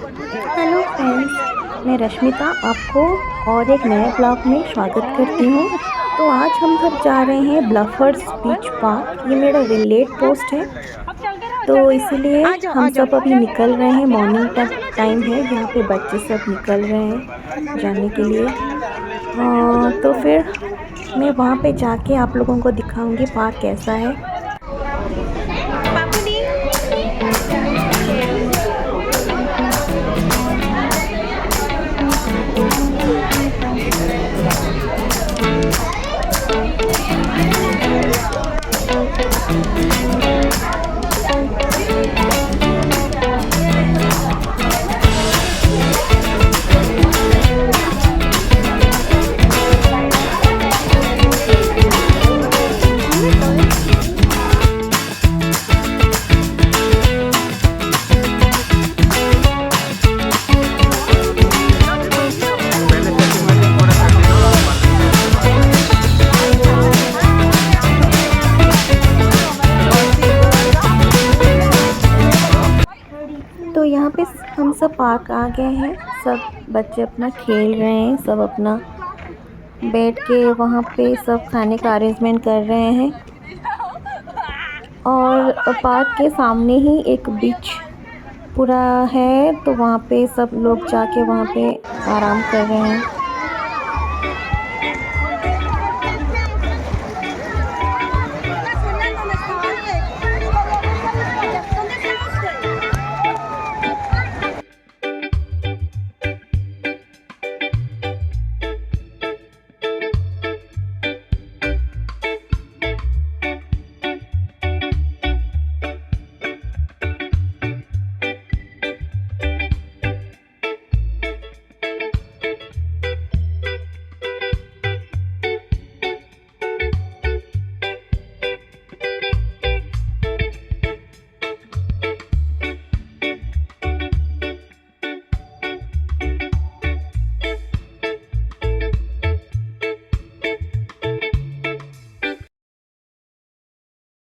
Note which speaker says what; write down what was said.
Speaker 1: Hello friends, मैं रश्मिता आपको और एक नए ब्लॉग में स्वागत करती हूँ। तो आज हम सब जा रहे हैं ब्लफर्स बीच पार्क। ये मेरा रिलेट पोस्ट है, तो इसीलिए हम सब अभी निकल रहे हैं। मॉर्निंग टाइम है, यहाँ पे बच्चे सब निकल रहे हैं जाने के लिए। तो फिर मैं वहाँ पे जाके आप लोगों को दिखाऊंगी पार्क कैसा है। तो यहाँ पे हम सब पार्क आ गए हैं। सब बच्चे अपना खेल रहे हैं, सब अपना बैठ के वहाँ पे सब खाने का अरेंजमेंट कर रहे हैं। और पार्क के सामने ही एक बीच पूरा है, तो वहाँ पे सब लोग जाके वहाँ पे आराम कर रहे हैं।